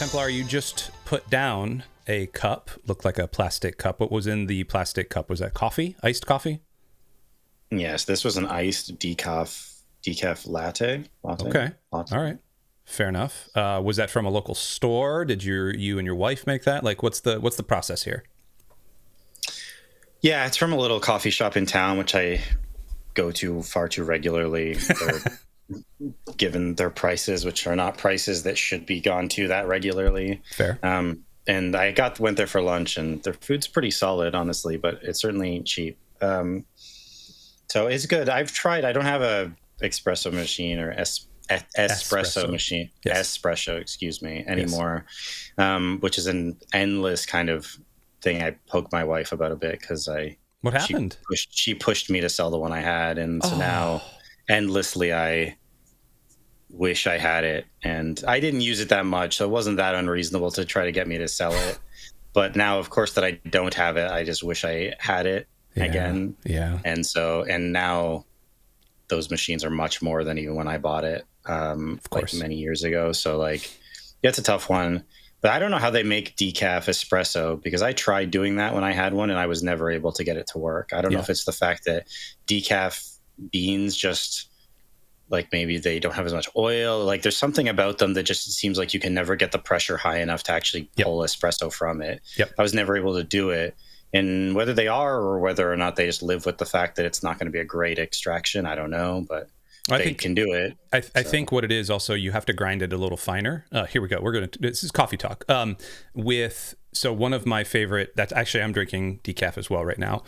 Templar, you just put down a cup, looked like a plastic cup. What was in the plastic cup? Was that coffee? Iced coffee? Yes, this was an iced decaf latte. Okay. All right. Fair enough. Was that from a local store? Did you and your wife make that? Like, what's the process here? Yeah, it's from a little coffee shop in town, which I go to far too regularly. Given their prices, which are not prices that should be gone to that regularly. Fair. And I went there for lunch, and their food's pretty solid, honestly, but it certainly ain't cheap. So it's good. I've tried. I don't have a espresso machine or espresso machine. Yes. Espresso, excuse me, anymore. Yes. Which is an endless kind of thing. I poked my wife about a bit because What happened? She pushed me to sell the one I had, and so now endlessly I wish I had it, and I didn't use it that much, so it wasn't that unreasonable to try to get me to sell it. But now, of course, that I don't have it, I just wish I had it again. Yeah. And now those machines are much more than even when I bought it, like many years ago. So it's a tough one. But I don't know how they make decaf espresso, because I tried doing that when I had one and I was never able to get it to work. I don't know if it's the fact that decaf beans just maybe they don't have as much oil. Like there's something about them that just seems like you can never get the pressure high enough to actually pull espresso from it. I was never able to do it. And whether they are or whether or not they just live with the fact that it's not going to be a great extraction, I don't know, but I think can do it. I think what it is also, you have to grind it a little finer. Here we go. This is coffee talk. So one of my favorite, that's actually, I'm drinking decaf as well right now.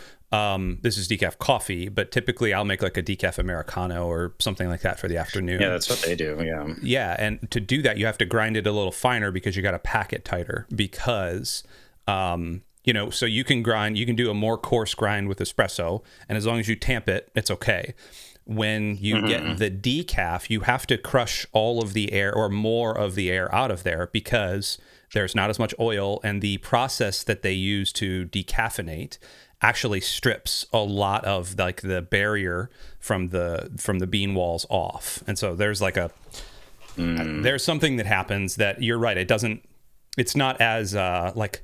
This is decaf coffee, but typically I'll make like a decaf Americano or something like that for the afternoon. Yeah, that's what they do. Yeah. Yeah. And to do that, you have to grind it a little finer because you got to pack it tighter because, so you can do a more coarse grind with espresso, and as long as you tamp it, it's okay. When you get the decaf, you have to crush all of the air or more of the air out of there because there's not as much oil, and the process that they use to decaffeinate actually strips a lot of the barrier from the bean walls off. And so there's there's something that happens that you're right. It's not as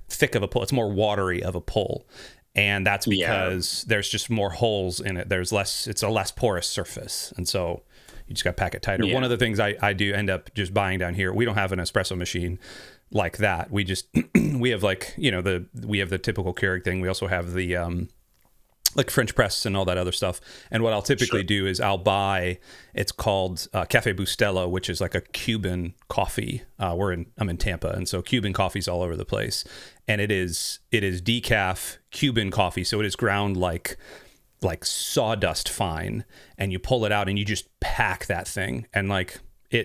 thick of a pull. It's more watery of a pull. And that's because there's just more holes in it. It's a less porous surface. And so you just got to pack it tighter. Yeah. One of the things I do end up just buying down here, we don't have an espresso machine like that. We just, we have we have the typical Keurig thing. We also have the, French press and all that other stuff. And what I'll typically do is I'll buy, it's called Cafe Bustelo, which is like a Cuban coffee. I'm in Tampa, and so Cuban coffee's all over the place. And it is decaf Cuban coffee, so it is ground like sawdust fine, and you pull it out and you just pack that thing, and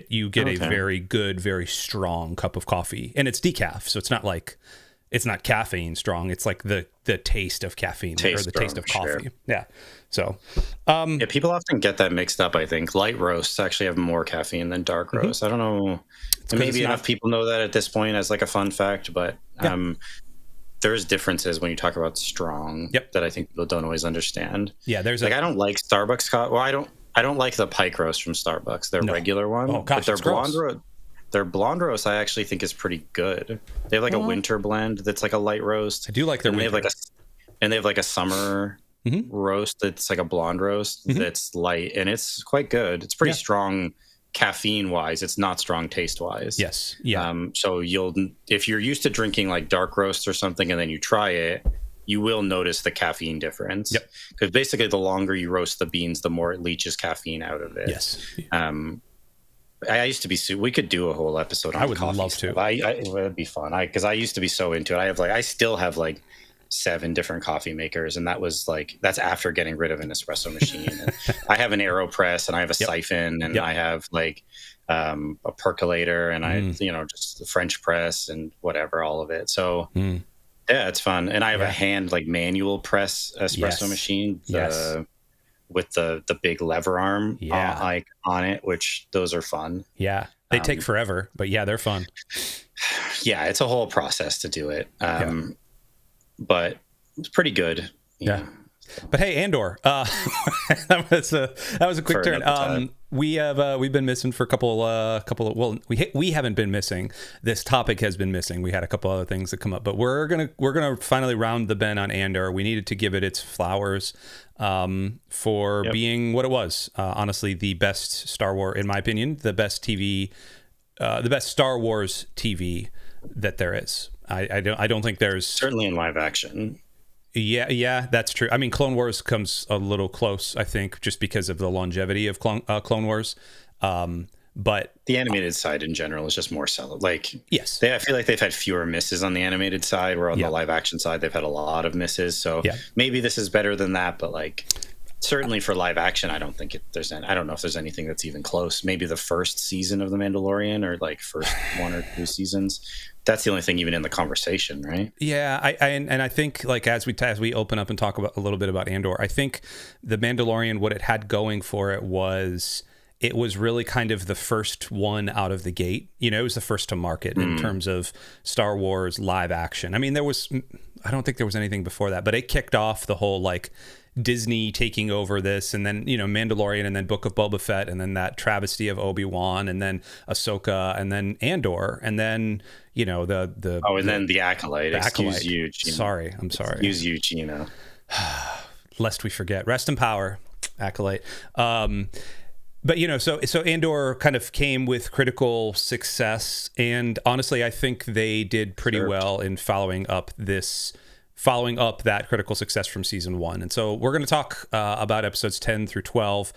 you get a very good, very strong cup of coffee, and it's decaf, so it's not caffeine strong. It's like the taste of caffeine taste of coffee. Sure. Yeah. So, people often get that mixed up. I think light roasts actually have more caffeine than dark roasts. I don't know. Maybe enough people know that at this point as a fun fact, but there's differences when you talk about strong that I think people don't always understand. Yeah. I don't like Starbucks coffee. Well, I don't like the pike roast from Starbucks. Their regular one. Oh gosh, but their blonde roast I actually think is pretty good. They have a winter blend that's a light roast. I do like their winter. They have a summer roast that's a blonde roast that's light, and it's quite good. It's pretty strong caffeine wise. It's not strong taste wise. Yes. Yeah. So if you're used to drinking dark roast or something and then you try it, you will notice the caffeine difference. Yep. Because basically the longer you roast the beans, the more it leaches caffeine out of it. Yes. I used to be we could do a whole episode on I would coffee love stuff. to. It would be fun. Because I used to be so into it. I still have 7 different coffee makers, and that was that's after getting rid of an espresso machine. And I have an AeroPress, and I have a siphon, and I have a percolator, and I just the French press and whatever, all of it. So yeah, it's fun. And I have a hand manual press espresso machine. With the big lever arm on it, which those are fun. Yeah, they take forever, but they're fun. Yeah, it's a whole process to do it, but it's pretty good. Yeah. But hey, Andor, that was a quick turn. we've been missing for a couple of, well, we haven't been missing. This topic has been missing. We had a couple other things that come up, but we're gonna finally round the bend on Andor. We needed to give it its flowers for being what it was. Honestly, the best Star Wars, in my opinion, the best TV, the best Star Wars TV that there is. I don't think there's, certainly in live action. Yeah, that's true. I mean, Clone Wars comes a little close, I think, just because of the longevity of Clone Wars. But the animated side in general is just more solid. Like, yes, I feel like they've had fewer misses on the animated side, where on the live action side they've had a lot of misses. So maybe this is better than that, but like, certainly for live action, I don't think I don't know if there's anything that's even close. Maybe the first season of The Mandalorian, or like first 1 or 2 seasons. That's the only thing even in the conversation, right? Yeah, I think, like, as we open up and talk about a little bit about Andor, I think The Mandalorian, what it had going for it was really kind of the first one out of the gate. You know, it was the first to market in terms of Star Wars live action. I mean, I don't think there was anything before that, but it kicked off the whole, like, Disney taking over this, and then, you know, Mandalorian, and then Book of Boba Fett, and then that travesty of Obi-Wan, and then Ahsoka, and then Andor, and then, you know, then the Acolyte. Excuse you, Gino. Sorry, I'm sorry. Excuse you, Gino. Lest we forget. Rest in power, Acolyte. But, you know, so Andor kind of came with critical success, and honestly, I think they did pretty well in following up that critical success from season 1. And so we're going to talk about episodes 10 through 12,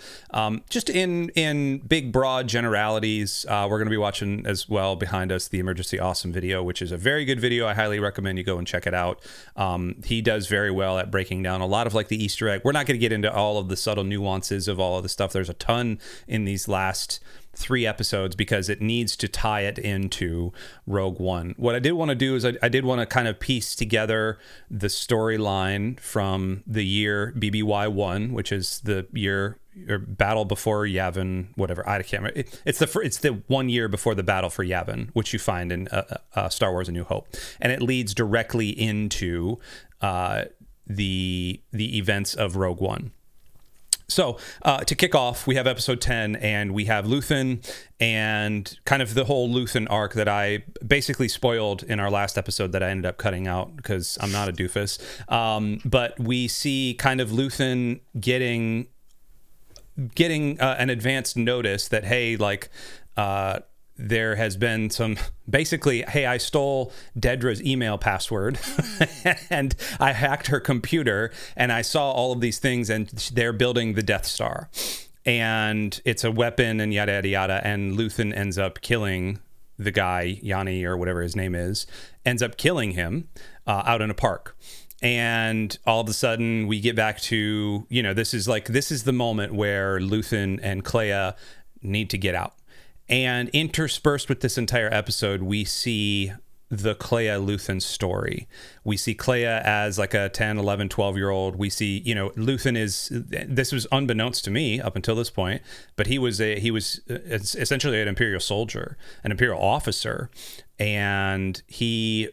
just in big, broad generalities. We're going to be watching as well behind us the Emergency Awesome video, which is a very good video. I highly recommend you go and check it out. He does very well at breaking down a lot of, like, the Easter egg. We're not going to get into all of the subtle nuances of all of the stuff. There's a ton in these last 3 episodes because it needs to tie it into Rogue One. What I did want to do is I did want to kind of piece together the storyline from the year BBY1, which is the year or battle before Yavin, whatever. I can't remember. It's the 1 year before the battle for Yavin, which you find in Star Wars: A New Hope, and it leads directly into the events of Rogue One. So to kick off, we have episode 10, and we have Luthen and kind of the whole Luthen arc that I basically spoiled in our last episode that I ended up cutting out because I'm not a doofus. But we see kind of Luthen getting an advanced notice that, hey, like, there has been some, basically, hey, I stole Dedra's email password and I hacked her computer and I saw all of these things, and they're building the Death Star and it's a weapon and yada, yada, yada. And Luthen ends up killing the guy, Yanni or whatever his name is, ends up killing him out in a park. And all of a sudden we get back to, you know, this is the moment where Luthen and Kleya need to get out. And interspersed with this entire episode, we see the Kleya Luthen story. We see Kleya as like a 10, 11, 12-year-old. We see, you know, Luthen this was unbeknownst to me up until this point, but he was essentially an Imperial soldier, an Imperial officer, and he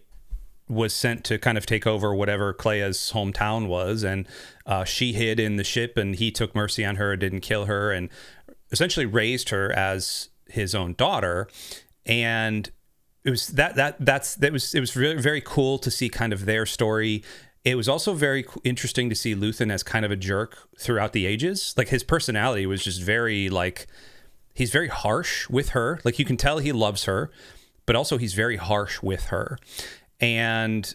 was sent to kind of take over whatever Kleya's hometown was, and she hid in the ship, and he took mercy on her, didn't kill her, and essentially raised her as his own daughter. And it was it was very, very cool to see kind of their story. It was also very interesting to see Luthen as kind of a jerk throughout the ages. Like, his personality was just very, like, he's very harsh with her. Like, you can tell he loves her, but also he's very harsh with her. And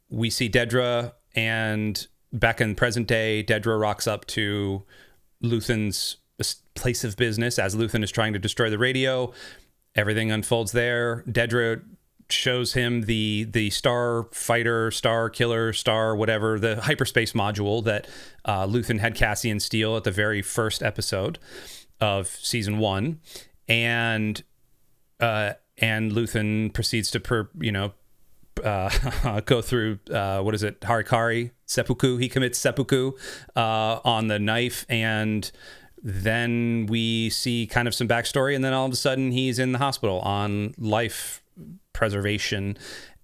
we see Dedra, and back in present day, Dedra rocks up to Luthen's place of business as Luthen is trying to destroy the radio. Everything unfolds there. Dedra shows him the star fighter, star killer, star whatever, the hyperspace module that Luthen had Cassian steal at the very first episode of season 1. And Luthen proceeds to go through what is it, Harikari seppuku. He commits seppuku on the knife, and then we see kind of some backstory, and then all of a sudden he's in the hospital on life preservation.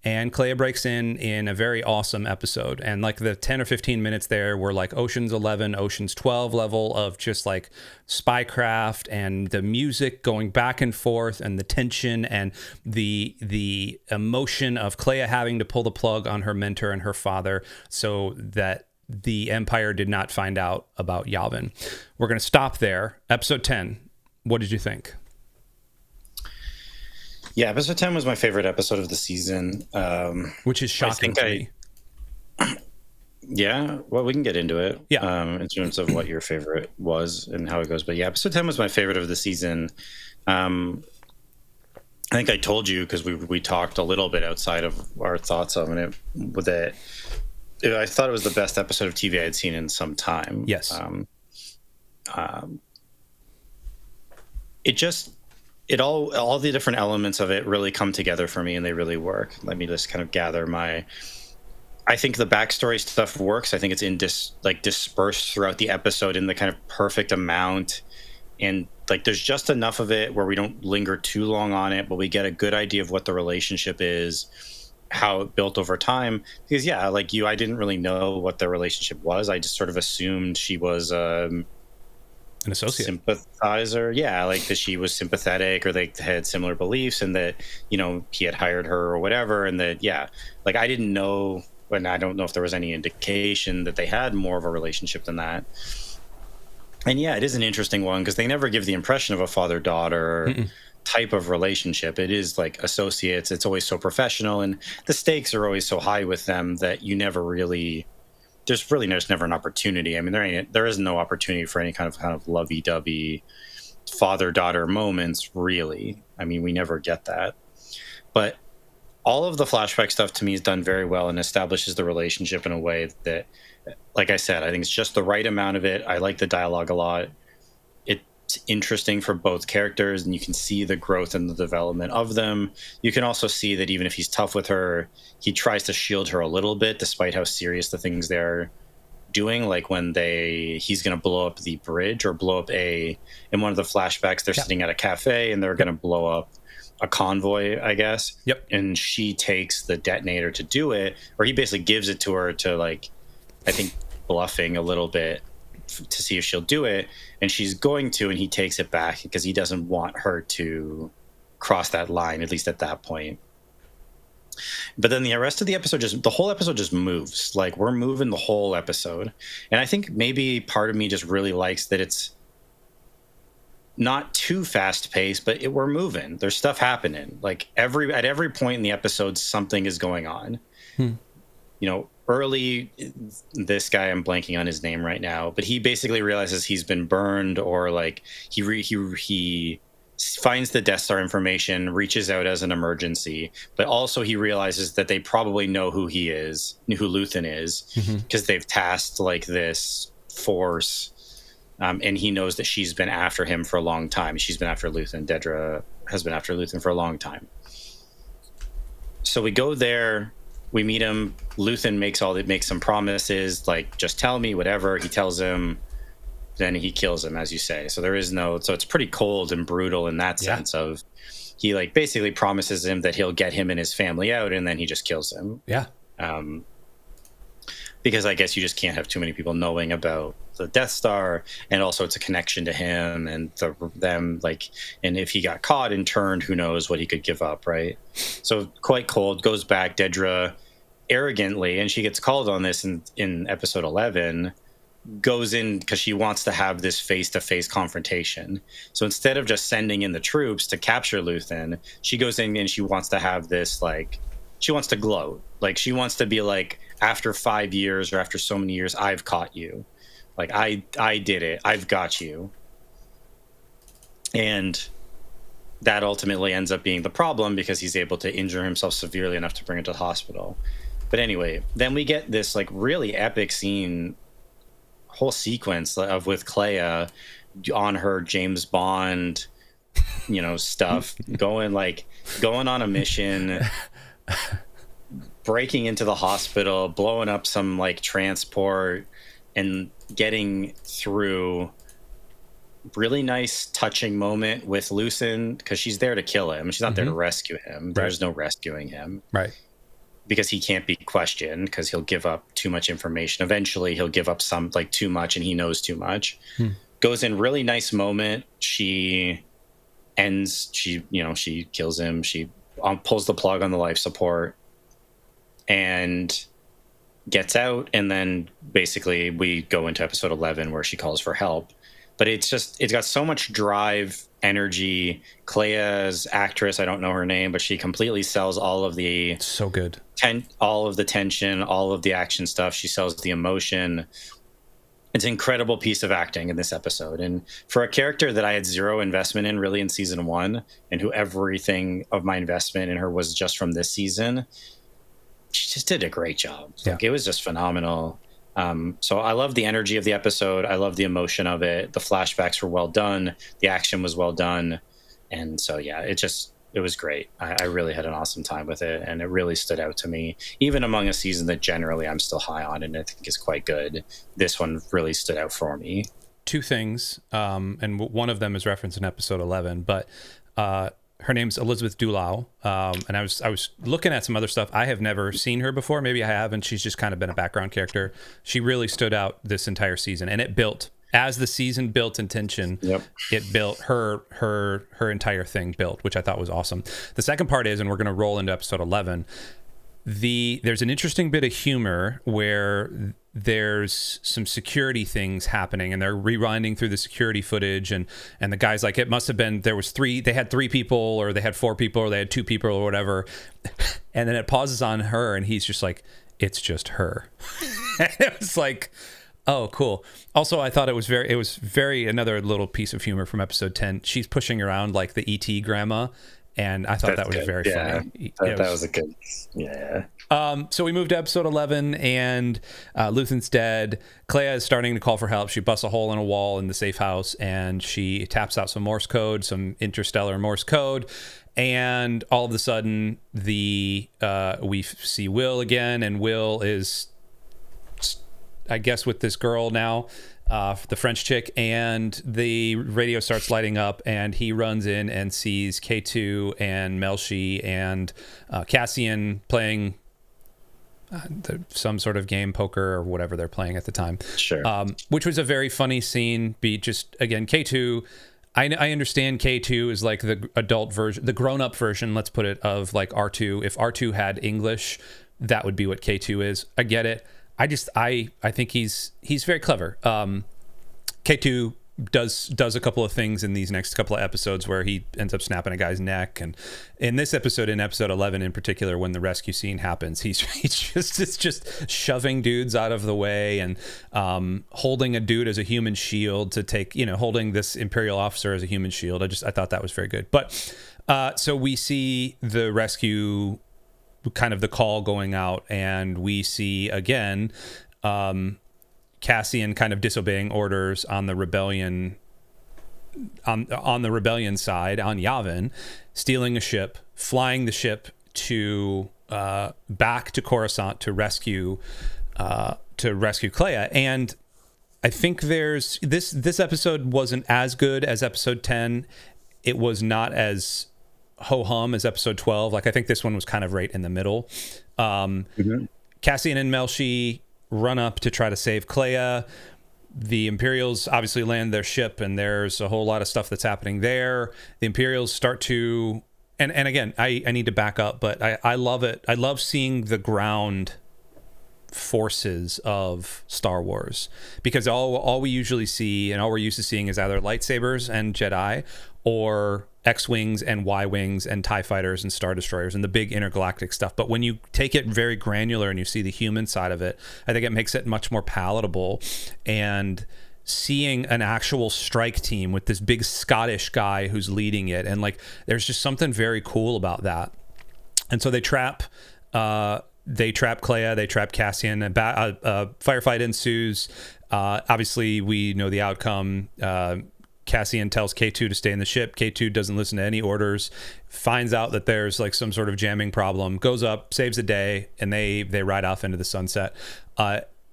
And Kleya breaks in a very awesome episode. And like the 10 or 15 minutes there were like Ocean's 11, Ocean's 12 level of just like spycraft and the music going back and forth and the tension and the emotion of Kleya having to pull the plug on her mentor and her father so that the Empire did not find out about Yavin. We're going to stop there. Episode 10. What did you think? Yeah, episode 10 was my favorite episode of the season. Which is shocking to me. Yeah, well, we can get into it. Yeah. In terms of what your favorite was and how it goes. But yeah, episode 10 was my favorite of the season. I think I told you, because we talked a little bit outside of our thoughts on it, that I thought it was the best episode of TV I had seen in some time. Yes. All the different elements of it really come together for me, and they really work. Let me just kind of gather I think the backstory stuff works. I think it's dispersed throughout the episode in the kind of perfect amount, and like there's just enough of it where we don't linger too long on it, but we get a good idea of what the relationship is, how it built over time. Because yeah, like I didn't really know what their relationship was. I just sort of assumed she was an associate sympathizer. Yeah, like that she was sympathetic, or they had similar beliefs, and that he had hired her or whatever, and that like I didn't know, and I don't know if there was any indication that they had more of a relationship than that. And yeah, it is an interesting one because they never give the impression of a father-daughter type of relationship. It is like associates. It's always so professional, and the stakes are always so high with them that you never really. There's never an opportunity. I mean, there is no opportunity for any kind of lovey-dovey father-daughter moments, really. I mean, we never get that. But all of the flashback stuff to me is done very well and establishes the relationship in a way that, like I said, I think it's just the right amount of it. I like the dialogue a lot. It's interesting for both characters, and you can see the growth and the development of them. You can also see that even if he's tough with her, he tries to shield her a little bit, despite how serious the things they're doing. Like when he's going to blow up the bridge, or blow up in one of the flashbacks, they're sitting at a cafe and they're going to blow up a convoy, I guess. Yep. And she takes the detonator to do it, or he basically gives it to her to, like, I think bluffing a little bit to see if she'll do it, and she's going to, and he takes it back because he doesn't want her to cross that line, at least at that point. But then the rest of the episode, the whole episode just moves. Like, we're moving the whole episode. And I think maybe part of me just really likes that it's not too fast paced, but we're moving. There's stuff happening. Like at every point in the episode, something is going on. Early, this guy, I'm blanking on his name right now, but he basically realizes he's been burned, or like he finds the Death Star information, reaches out as an emergency, but also he realizes that they probably know who he is, who Luthen is, because they've tasked like this force, and he knows that she's been after him for a long time. She's been after Luthen. Dedra has been after Luthen for a long time. So we go there. We meet him. Luthen makes some promises, like, just tell me, whatever. He tells him, then he kills him, as you say. So it's pretty cold and brutal in that sense of, he like basically promises him that he'll get him and his family out, and then he just kills him. Yeah. Because I guess you just can't have too many people knowing about the Death Star, and also it's a connection to him and them, like, and if he got caught and turned, who knows what he could give up, right? So quite cold, goes back. Dedra arrogantly, and she gets called on this in episode 11, goes in because she wants to have this face-to-face confrontation. So instead of just sending in the troops to capture Luthen, she goes in and she wants to have this, like, she wants to gloat. Like, she wants to be like, after 5 years or after so many years, I've caught you. Like, I did it. I've got you. And that ultimately ends up being the problem, because he's able to injure himself severely enough to bring her to the hospital. But anyway, then we get this like really epic scene, whole sequence with Kleya on her James Bond, stuff, going on a mission, breaking into the hospital, blowing up some like transport, and getting through. Really nice, touching moment with Luthen, because she's there to kill him. She's not there to rescue him. There's no rescuing him. Right. because he can't be questioned because he'll give up too much information. Eventually he'll give up some, like, too much, and he knows too much. Goes in really nice moment. She kills him. She pulls the plug on the life support and gets out. And then basically we go into episode 11 where she calls for help. But it's got so much drive, energy. Kleya's actress, I don't know her name, but she completely sells all of the so good. All of the tension, all of the action stuff. She sells the emotion. It's an incredible piece of acting in this episode. And for a character that I had zero investment in really in season 1, and who everything of my investment in her was just from this season, she just did a great job. Like, it was just phenomenal. So I love the energy of the episode. I love the emotion of it. The flashbacks were well done. The action was well done. And so, yeah, it was great. I really had an awesome time with it. And it really stood out to me, even among a season that generally I'm still high on and I think is quite good. This one really stood out for me. Two things. And one of them is referenced in episode 11, but, her name's Elizabeth Dulau, and I was looking at some other stuff. I have never seen her before. Maybe I have, and she's just kind of been a background character. She really stood out this entire season, and it built as the season built in tension. It built her entire thing built, which I thought was awesome. The second part is, and we're going to roll into episode 11. There's an interesting bit of humor where there's some security things happening, and they're rewinding through the security footage, and the guy's like, it must have been, they had 3 people, or they had 4 people, or they had 2 people, or whatever. And then it pauses on her, and he's just like, it's just her. It was like, oh, cool. Also, I thought it was very another little piece of humor from episode 10. She's pushing around like the ET grandma, and I thought that was very funny. That was a good, yeah. So we moved to episode 11, and Luthen's dead. Kleya is starting to call for help. She busts a hole in a wall in the safe house, and she taps out some Morse code, some interstellar Morse code. And all of a sudden, we see Will again, and Will is, I guess, with this girl now, the French chick, and the radio starts lighting up, and he runs in and sees K2 and Melshi and Cassian playing some sort of game, poker or whatever they're playing at the time. Sure. Which was a very funny scene. Just again, K2. I understand K2 is like the adult version, the grown-up version, let's put it, of like R2. If R2 had English, that would be what K2 is. I get it. I think he's very clever. K2 does a couple of things in these next couple of episodes where he ends up snapping a guy's neck, and in this episode, in episode 11 in particular, when the rescue scene happens, he's just shoving dudes out of the way, and holding a dude as a human shield to take, holding this Imperial officer as a human shield. I thought that was very good. But so we see the rescue, kind of the call going out, and we see again Cassian kind of disobeying orders on the rebellion, on the rebellion side, on Yavin, stealing a ship, flying the ship to back to Coruscant to rescue Kleya. And I think there's this episode wasn't as good as episode 10. It was not as ho-hum as episode 12. Like, I think this one was kind of right in the middle. Cassian and Melshi run up to try to save Kleya. The Imperials obviously land their ship, and there's a whole lot of stuff that's happening there. The Imperials start to, and again, I need to back up, but I love it. I love seeing the ground forces of Star Wars, because all we usually see, and all we're used to seeing, is either lightsabers and Jedi, or X-Wings and Y-Wings and TIE Fighters and Star Destroyers and the big intergalactic stuff. But when you take it very granular and you see the human side of it, I think it makes it much more palatable. And seeing an actual strike team with this big Scottish guy who's leading it, and like, there's just something very cool about that. And so they trap Kleya, they trap Cassian, and a firefight ensues. Obviously, we know the outcome. Cassian tells K2 to stay in the ship. K2 doesn't listen to any orders, finds out that there's like some sort of jamming problem, goes up, saves the day, and they ride off into the sunset,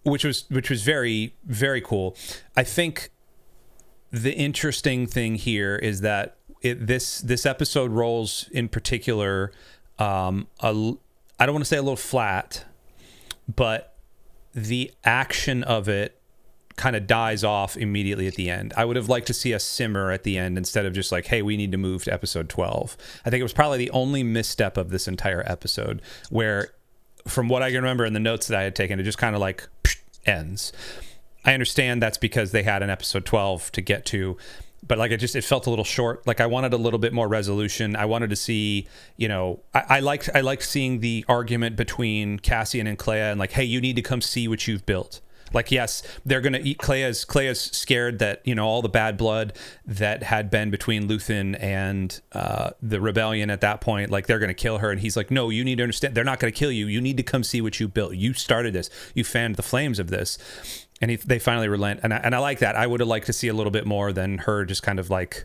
which was very, very cool. I think the interesting thing here is that this episode rolls in particular. I I don't want to say a little flat, but the action of it kind of dies off immediately at the end. I would have liked to see a simmer at the end instead of just like, hey, we need to move to episode 12. I think it was probably the only misstep of this entire episode where, from what I can remember in the notes that I had taken, it just kind of like ends. I understand that's because they had an episode 12 to get to, but like it felt a little short. Like I wanted a little bit more resolution. I wanted to see, I liked seeing the argument between Cassian and Kleya and like, hey, you need to come see what you've built. Like, yes, they're going to eat Kleya's scared that, all the bad blood that had been between Luthen and the rebellion at that point, like they're going to kill her. And he's like, no, you need to understand. They're not going to kill you. You need to come see what you built. You started this. You fanned the flames of this. And they finally relent. And I like that. I would have liked to see a little bit more than her just kind of like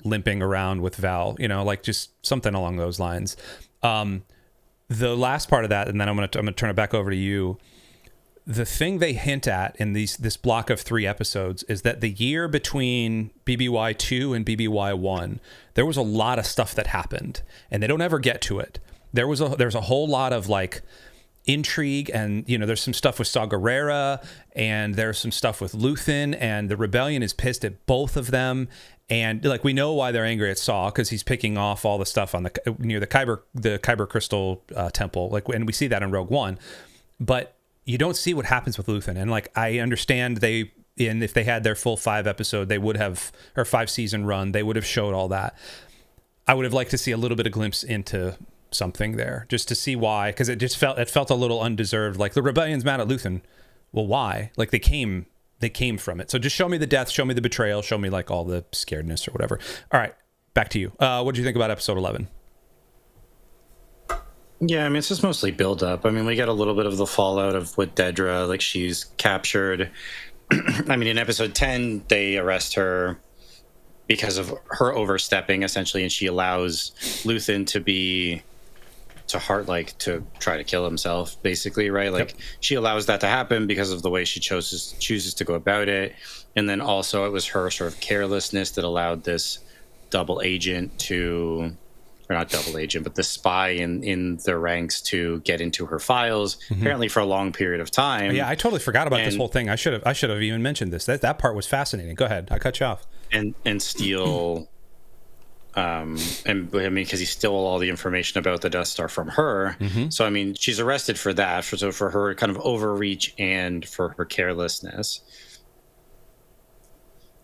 limping around with Val, like just something along those lines. The last part of that, and then I'm going to turn it back over to you. The thing they hint at in this block of 3 episodes is that the year between BBY 2 and BBY 1, there was a lot of stuff that happened, and they don't ever get to it. There's a whole lot of like intrigue, and there's some stuff with Saw Gerrera, and there's some stuff with Luthen, and the rebellion is pissed at both of them. And like we know why they're angry at Saw, because he's picking off all the stuff on near the Kyber crystal temple. Like, and we see that in Rogue One, but you don't see what happens with Luthen. And like, I understand if they had their full 5 episode, they would have, or 5 season run, they would have showed all that. I would have liked to see a little bit of glimpse into something there, just to see why, because it felt a little undeserved. Like, the rebellion's mad at Luthen. Well, why? Like, they came from it. So just show me the death, show me the betrayal, show me like all the scaredness or whatever. All right, back to you. What do you think about episode 11? Yeah, I mean, it's just mostly build up. I mean, we get a little bit of the fallout of with Dedra, like she's captured. I mean, in episode 10, they arrest her because of her overstepping, essentially, and she allows Luthen to try to kill himself, basically, right? Like, yep. She allows that to happen because of the way she chooses to go about it. And then also it was her sort of carelessness that allowed this double agent to... or not double agent, but the spy in their ranks to get into her files, apparently for a long period of time. Yeah, I totally forgot about this whole thing. I should have even mentioned this. That part was fascinating. Go ahead. I cut you off. And steal, and I mean, because he stole all the information about the Death Star from her. So I mean, she's arrested for that, for her kind of overreach and for her carelessness.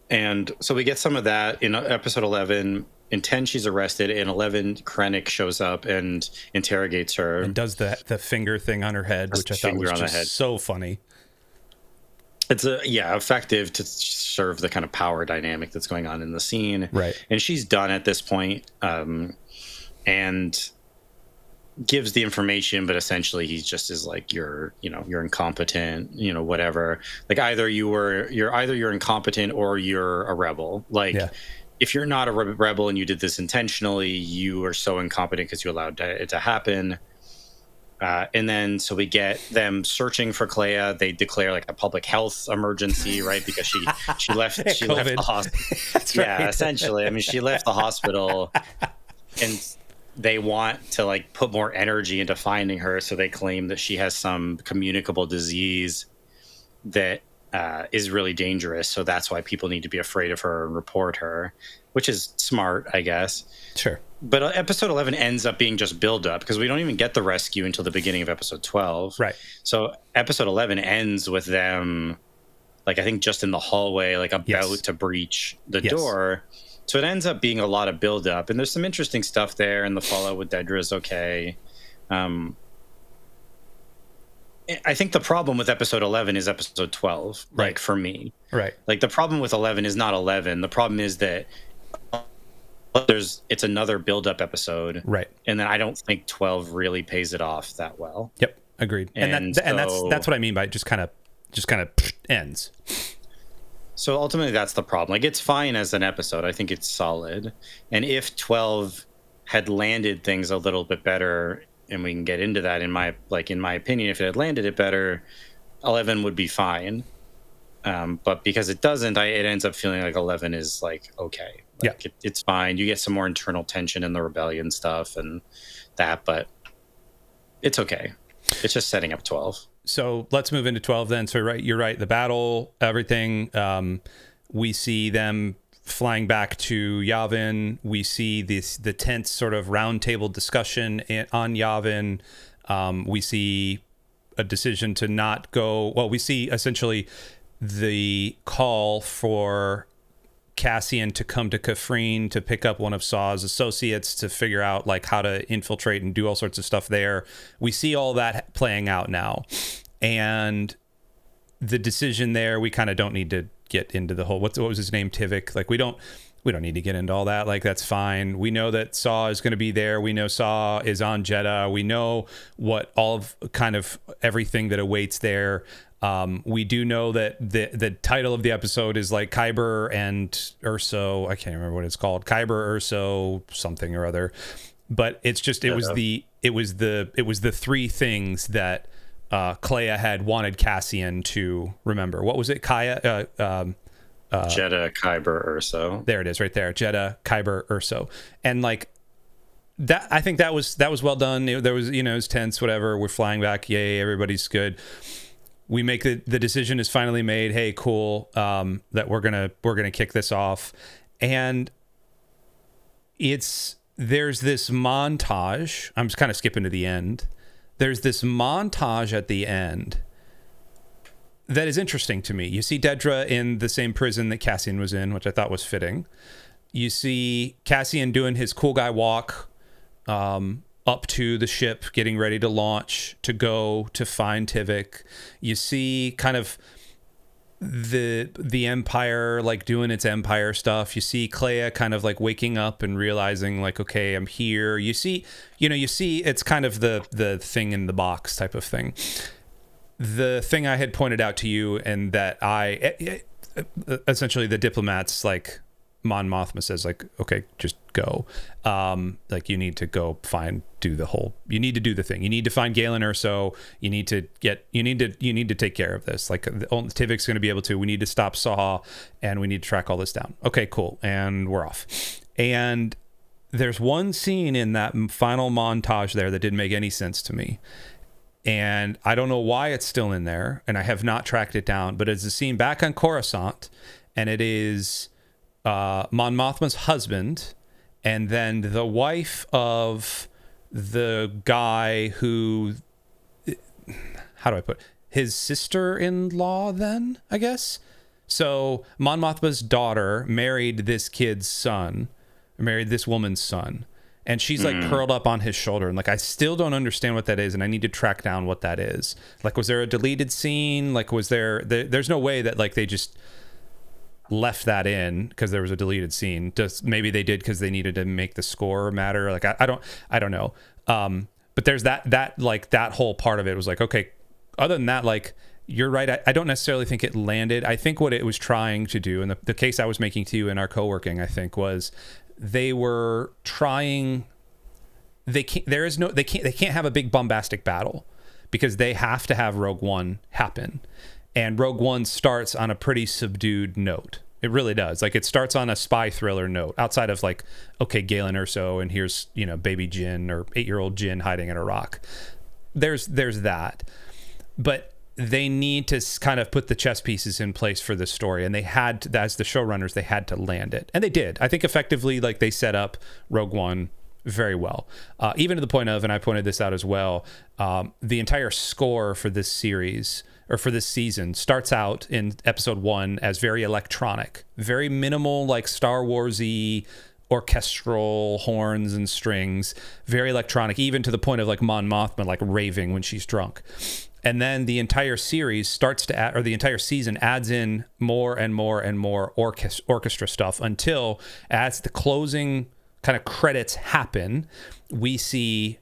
And so we get some of that in episode 11. In 10, she's arrested. In 11, Krennic shows up and interrogates her. And does the finger thing on her head, which I thought was just so funny. It's effective to serve the kind of power dynamic that's going on in the scene. Right. And she's done at this point, and gives the information, but essentially he just is like, you're incompetent, whatever. Like, either you're incompetent or you're a rebel. Like, yeah. If you're not a rebel and you did this intentionally, you are so incompetent because you allowed it to happen. And then, so we get them searching for Kleya. They declare like a public health emergency, right? Because she left the hospital. Yeah, essentially. I mean, she left the hospital, and they want to like put more energy into finding her. So they claim that she has some communicable disease that is really dangerous. So that's why people need to be afraid of her and report her, which is smart, I guess. Sure. But episode 11 ends up being just build up, because we don't even get the rescue until the beginning of episode 12. Right. So episode 11 ends with them, like, I think just in the hallway, like about to breach the door. So it ends up being a lot of build up, and there's some interesting stuff there, and the fallout with Dedra is okay. I think the problem with episode 11 is episode 12, right. Like, for me. Right. Like, the problem with 11 is not 11. The problem is that it's another build-up episode. Right. And then I don't think 12 really pays it off that well. Yep. Agreed. And that's what I mean by it just kind of ends. So ultimately that's the problem. Like, it's fine as an episode. I think it's solid. And if 12 had landed things a little bit better, and we can get into that, in my opinion, if it had landed it better, 11 would be fine. But because it doesn't, it ends up feeling like 11 is like, okay. Like, it's fine. You get some more internal tension in the rebellion stuff and that, but it's okay. It's just setting up 12. So let's move into 12 then. So you're right. The battle, everything. We see them flying back to Yavin. We see the tense sort of roundtable discussion on Yavin. We see a decision to not go. Well, we see essentially the call for Cassian to come to Kafrene to pick up one of Saw's associates to figure out like how to infiltrate and do all sorts of stuff there. We see all that playing out now, and the decision there, we kind of don't need to get into the whole what was his name, Tivik. Like we don't need to get into all that. Like that's fine. We know that Saw is going to be there. We know Saw is on Jeddah. We know what all of kind of everything that awaits there. We do know that the title of the episode is like Kyber and Urso. I can't remember what it's called. Kyber, Urso, something or other. But it's just it was the three things that Kleya had wanted Cassian to remember. What was it? Jeddah, Kyber, Urso. There it is, right there. Jeddah, Kyber, Urso, and like that. I think that was well done. There was it was tense. Whatever. We're flying back. Yay! Everybody's good. We make the decision is finally made. Hey, cool. That we're gonna kick this off, and there's this montage. I'm just kind of skipping to the end. There's this montage at the end that is interesting to me. You see Dedra in the same prison that Cassian was in, which I thought was fitting. You see Cassian doing his cool guy walk up to the ship, getting ready to launch to go to find Tivik. You see kind of the Empire like doing its Empire stuff. You see Kleya kind of like waking up and realizing like, okay, I'm here. You see it's kind of the thing in the box type of thing. The thing I had pointed out to you, and that essentially the diplomats, like Mon Mothma says, like, okay, just go. Like you need to go you need to do the thing. You need to find Galen Urso. You need to take care of this. Like Tivik's going to be able to. We need to stop Saw, and we need to track all this down. Okay, cool. And we're off. And there's one scene in that final montage there that didn't make any sense to me. And I don't know why it's still in there, and I have not tracked it down, but it's a scene back on Coruscant, and it is Mon Mothma's husband, and then the wife of the guy who, how do I put it? His sister-in-law then, I guess? So Mon Mothma's daughter married this woman's son. And she's like curled up on his shoulder. And like, I still don't understand what that is. And I need to track down what that is. Like, was there a deleted scene? Like, was there's no way that like they just left that in because there was a deleted scene. Maybe they did because they needed to make the score matter. Like, I don't know. But there's that like that whole part of it was like, okay, other than that, like, you're right. I don't necessarily think it landed. I think what it was trying to do, and the case I was making to you in our co-working, I think, was they were trying. They can't have a big bombastic battle because they have to have Rogue One happen, and Rogue One starts on a pretty subdued note. It really does. Like, it starts on a spy thriller note outside of like, okay, Galen Urso, and here's baby Jin or 8-year-old Jin hiding in a rock. There's that, but they need to kind of put the chess pieces in place for this story, and they had to, as the showrunners, they had to land it, and they did. I think effectively, like, they set up Rogue One very well, even to the point of, and I pointed this out as well, the entire score for this series or for this season starts out in episode 1 as very electronic, very minimal, like Star Wars-y orchestral horns and strings, very electronic, even to the point of like Mon Mothma like raving when she's drunk. And then the entire series starts to add, or the entire season adds in more and more and more orchestra stuff until, as the closing kind of credits happen, we hear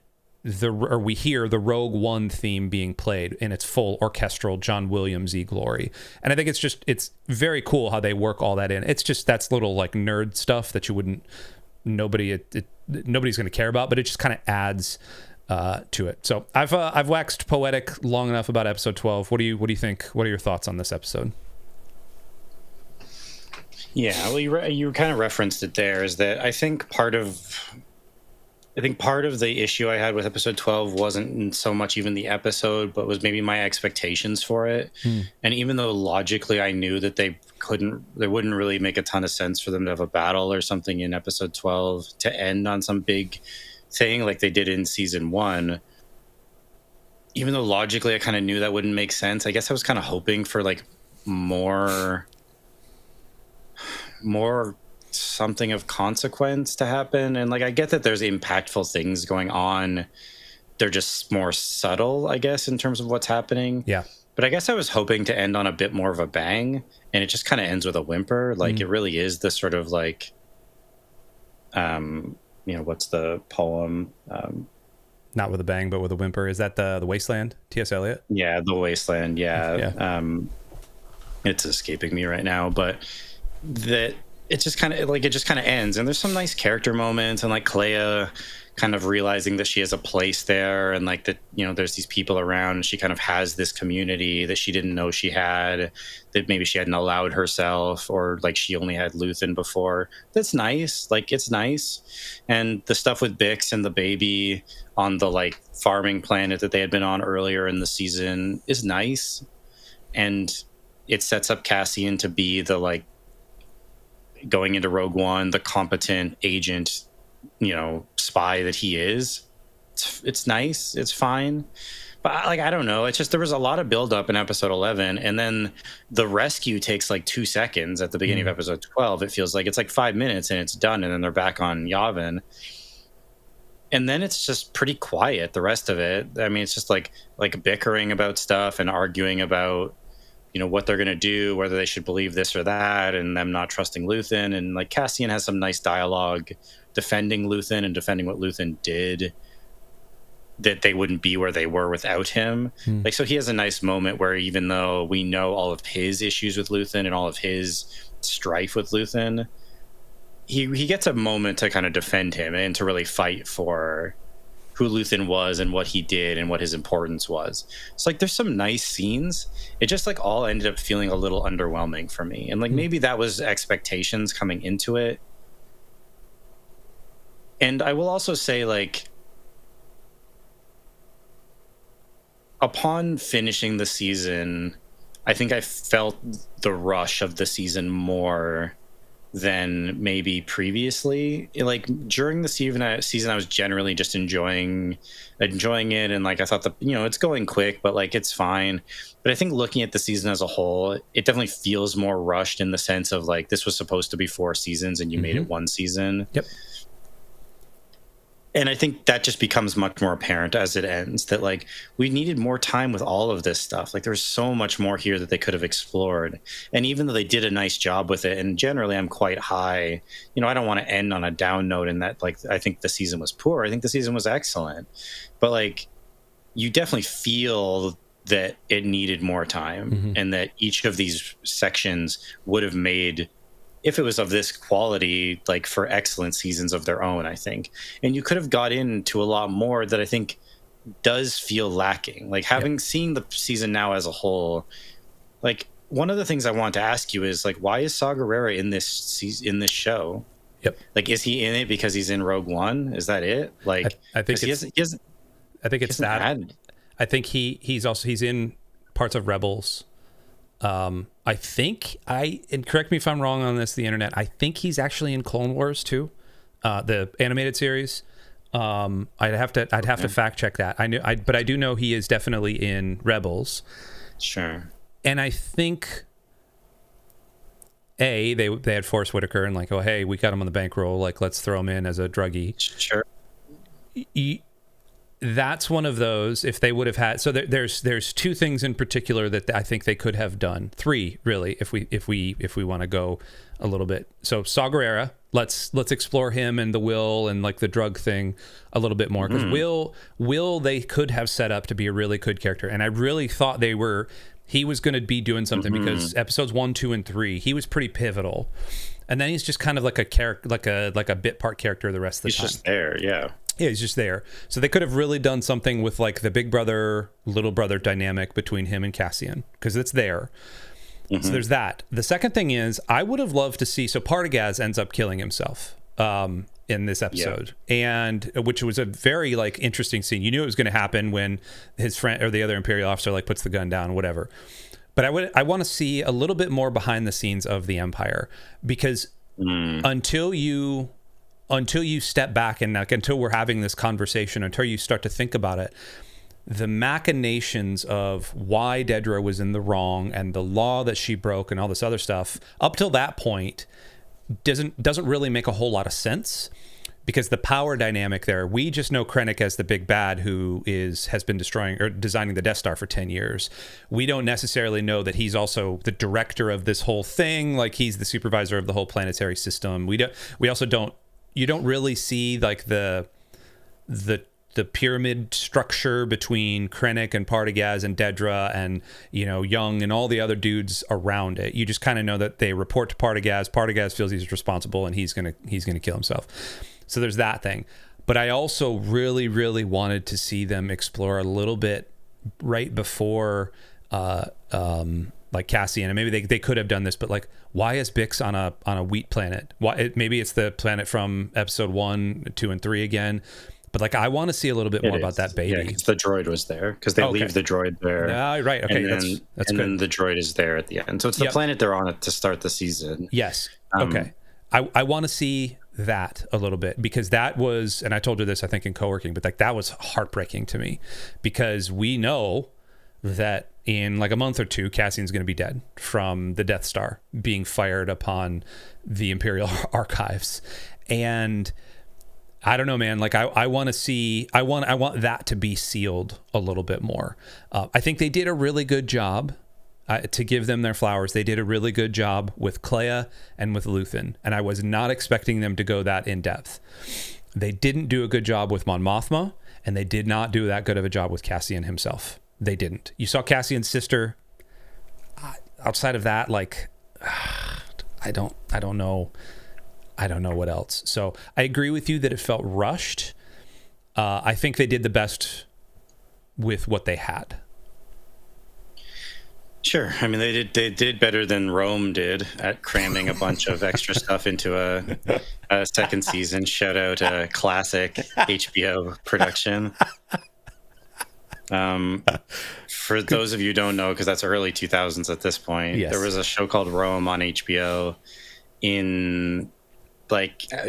the Rogue One theme being played in its full orchestral John Williams-y glory. And I think it's very cool how they work all that in. It's just, that's little like nerd stuff that nobody's going to care about, but it just kind of adds to it. So I've waxed poetic long enough about episode 12. What do you think? What are your thoughts on this episode? Yeah, well, you kind of referenced it there, is that I think part of I think part of the issue I had with episode 12 wasn't so much even the episode, but was maybe my expectations for it. And even though logically I knew that they wouldn't really make a ton of sense for them to have a battle or something in episode 12 to end on some big thing like they did in season 1. Even though logically I kind of knew that wouldn't make sense, I guess I was kind of hoping for like more something of consequence to happen. And like I get that there's impactful things going on, they're just more subtle, I guess, in terms of what's happening. Yeah, but I guess I was hoping to end on a bit more of a bang, and it just kind of ends with a whimper. Like it really is this sort of like what's the poem, not with a bang but with a whimper. Is that the Wasteland, T.S. Eliot? Yeah, the Wasteland. Yeah. It's escaping me right now, but that it just kind of ends, and there's some nice character moments, and like Kleya kind of realizing that she has a place there, and like that, there's these people around, and she kind of has this community that she didn't know she had, that maybe she hadn't allowed herself, or like she only had Luthen before. That's nice. Like it's nice. And the stuff with Bix and the baby on the like farming planet that they had been on earlier in the season is nice, and it sets up Cassian to be the like, going into Rogue One, the competent agent, spy that he is. It's nice. It's fine. But I don't know. It's just, there was a lot of buildup in episode 11, and then the rescue takes like 2 seconds at the beginning of episode 12. It feels like it's like 5 minutes and it's done, and then they're back on Yavin. And then it's just pretty quiet, the rest of it. I mean, it's just like bickering about stuff and arguing about, what they're going to do, whether they should believe this or that, and them not trusting Luthen. And like Cassian has some nice dialogue defending Luthen and defending what Luthen did, that they wouldn't be where they were without him. Like, so he has a nice moment where even though we know all of his issues with Luthen and all of his strife with Luthen, he gets a moment to kind of defend him and to really fight for who Luthen was and what he did and what his importance was. So like there's some nice scenes. It just like all ended up feeling a little underwhelming for me. And like maybe that was expectations coming into it. And I will also say, like, upon finishing the season, I think I felt the rush of the season more than maybe previously. Like during the season, I was generally just enjoying it, and like I thought it's going quick, but like it's fine. But I think looking at the season as a whole, it definitely feels more rushed in the sense of like this was supposed to be 4 seasons and you made it 1 season. Yep. And I think that just becomes much more apparent as it ends, that like we needed more time with all of this stuff. Like there's so much more here that they could have explored. And even though they did a nice job with it, and generally I'm quite high, I don't want to end on a down note in that like I think the season was poor. I think the season was excellent. But like you definitely feel that it needed more time, and that each of these sections would have made, if it was of this quality, like for excellent seasons of their own, I think. And you could have got into a lot more that I think does feel lacking. Like having seen the season now as a whole, like one of the things I want to ask you is like, why is Saw Gerrera in this show? Yep. Like, is he in it because he's in Rogue One? Is that it? Like, I think I think it's that. I think he's in parts of Rebels. I think and correct me if I'm wrong on this, the internet, I think he's actually in Clone Wars too, the animated series. I'd have to fact check that. But I do know he is definitely in Rebels. Sure. And I think they had Forrest Whitaker and like, oh hey, we got him on the bankroll, like let's throw him in as a druggie. Sure. That's one of those. If they would have had, so there's 2 things in particular that I think they could have done. 3 really, if we want to go a little bit. So Saw Gerrera, let's explore him and the will and like the drug thing a little bit more, because Will they could have set up to be a really good character, and I really thought he was going to be doing something, because episodes 1, 2, and 3 he was pretty pivotal, and then he's just kind of like a character, like a bit part character the rest of the time. He's just there, yeah. Yeah, he's just there. So they could have really done something with like the big brother, little brother dynamic between him and Cassian, because it's there. So there's that. The second thing is, I would have loved to see, so Partagaz ends up killing himself. in this episode, and which was a very like interesting scene. You knew it was going to happen when his friend or the other Imperial officer like puts the gun down, whatever. But I want to see a little bit more behind the scenes of the Empire, because until you step back and like, until we're having this conversation, until you start to think about it, the machinations of why Dedra was in the wrong and the law that she broke and all this other stuff up till that point doesn't really make a whole lot of sense, because the power dynamic there, we just know Krennic as the big bad who has been destroying or designing the Death Star for 10 years. We don't necessarily know that he's also the director of this whole thing, like he's the supervisor of the whole planetary system. You don't really see like the pyramid structure between Krennic and Partagaz and Dedra and, you know, Young and all the other dudes around it. You just kind of know that they report to Partagaz. Partagaz feels he's responsible and he's gonna kill himself. So there's that thing. But I also really, really wanted to see them explore a little bit right before like Cassian, and maybe they could have done this, but like, why is Bix on a wheat planet? Maybe it's the planet from episode 1, 2, and 3 again. But like, I want to see a little bit more about that baby. Yeah, 'cause the droid was there, because they leave the droid there. Right. Okay, and that's good. And then the droid is there at the end. So it's the planet they're on to start the season. Yes. Okay. I want to see that a little bit, because that was, and I told you this, I think, in co-working, but like that was heartbreaking to me, because we know that in like a month or two, Cassian's going to be dead from the Death Star being fired upon the Imperial archives. And I don't know, man. Like I want to see, I want that to be sealed a little bit more. I think they did a really good job, to give them their flowers. They did a really good job with Kleya and with Luthen, and I was not expecting them to go that in depth. They didn't do a good job with Mon Mothma, and they did not do that good of a job with Cassian himself. They didn't. You saw Cassian's sister. Outside of that, like, I don't know. I don't know what else. So I agree with you that it felt rushed. I think they did the best with what they had. Sure. I mean, they did better than Rome did at cramming a bunch of extra stuff into a second season. Shout out a classic HBO production. For those of you who don't know, because that's early 2000s at this point, there was a show called Rome on HBO in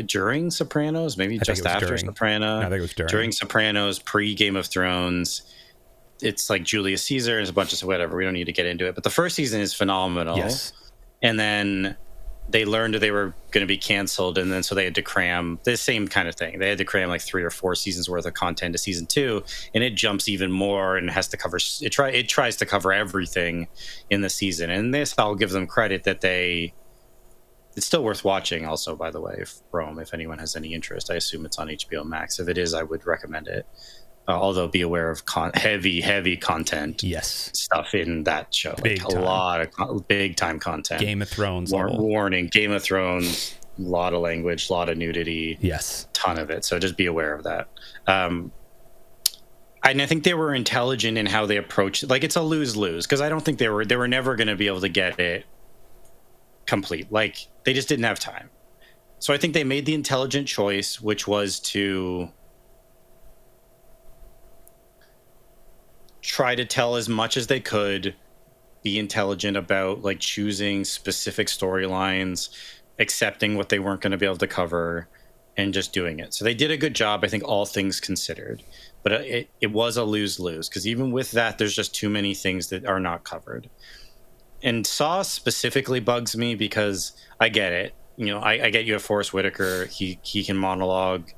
during Sopranos, maybe just after Sopranos. I think it was during Sopranos, pre Game of Thrones. It's like Julius Caesar and a bunch of whatever. We don't need to get into it. But the first season is phenomenal. Yes. And then they learned that they were going to be canceled. And then so they had to cram the same kind of thing. They had to cram like 3 or 4 seasons worth of content to season 2. And it jumps even more and has to cover, it tries to cover everything in the season. And this, I'll give them credit that it's still worth watching also, by the way, Rome, if anyone has any interest. I assume it's on HBO Max. If it is, I would recommend it. Although be aware of heavy content stuff in that show. Lot of big time content. Game of Thrones. Warning, Game of Thrones, a lot of language, a lot of nudity. Yes. Ton of it. So just be aware of that. And I think they were intelligent in how they approached it. Like, it's a lose-lose, because I don't think they were never going to be able to get it complete. Like, they just didn't have time. So I think they made the intelligent choice, which was to try to tell as much as they could, be intelligent about like choosing specific storylines, accepting what they weren't going to be able to cover, and just doing it. So they did a good job, I think, all things considered. But it was a lose-lose, because even with that, there's just too many things that are not covered. And Saw specifically bugs me because I get it. You know, I get you have Forrest Whitaker. He can monologue.